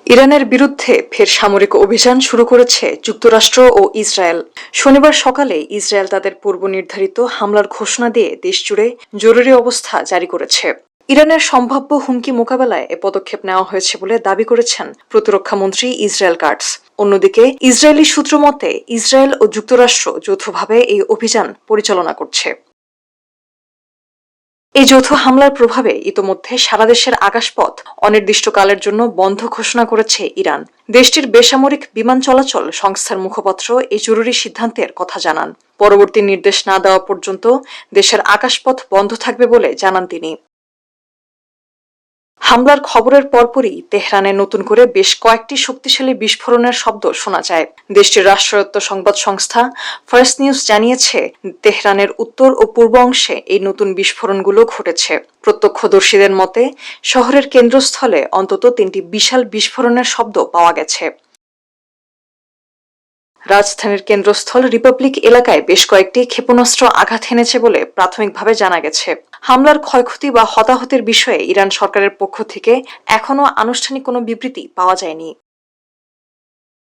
ইরানের বিরুদ্ধে ফের সামরিক অভিযান শুরু করেছে যুক্তরাষ্ট্র ও ইসরায়েল। শনিবার সকালে ইসরায়েল তাদের পূর্ব নির্ধারিত হামলার ঘোষণা দিয়ে দেশজুড়ে জরুরি অবস্থা জারি করেছে। ইরানের সম্ভাব্য হুমকি মোকাবেলায় এ পদক্ষেপ নেওয়া হয়েছে বলে দাবি করেছেন প্রতিরক্ষামন্ত্রী ইসরায়েল কাটস। অন্যদিকে ইসরায়েলি সূত্র মতে ইসরায়েল ও যুক্তরাষ্ট্র যৌথভাবে এই অভিযান পরিচালনা করছে। এই যৌথ হামলার প্রভাবে ইতোমধ্যে সারা দেশের আকাশপথ অনির্দিষ্টকালের জন্য বন্ধ ঘোষণা করেছে ইরান। দেশটির বেসামরিক বিমান চলাচল সংস্থার মুখপাত্র এই জরুরি সিদ্ধান্তের কথা জানান। পরবর্তী নির্দেশ না দেওয়া পর্যন্ত দেশের আকাশপথ বন্ধ থাকবে বলে জানান তিনি। হামলার খবরের পরপরই তেহরানে নতুন করে বেশ কয়েকটি শক্তিশালী বিস্ফোরণের শব্দ শোনা যায়। দেশটির রাষ্ট্রায়ত্ত সংবাদ সংস্থা ফার্স্ট নিউজ জানিয়েছে, তেহরানের উত্তর ও পূর্ব অংশে এই নতুন বিস্ফোরণগুলো ঘটেছে। প্রত্যক্ষদর্শীদের মতে শহরের কেন্দ্রস্থলে অন্তত 3টি বিশাল বিস্ফোরণের শব্দ পাওয়া গেছে। রাজধানীর কেন্দ্রস্থল রিপাবলিক এলাকায় বেশ কয়েকটি ক্ষেপণাস্ত্র আঘাত হেনেছে বলে প্রাথমিকভাবে জানা গেছে। হামলার ক্ষয়ক্ষতি বা হতাহতের বিষয়ে ইরান সরকারের পক্ষ থেকে এখনও আনুষ্ঠানিক কোনো বিবৃতি পাওয়া যায়নি।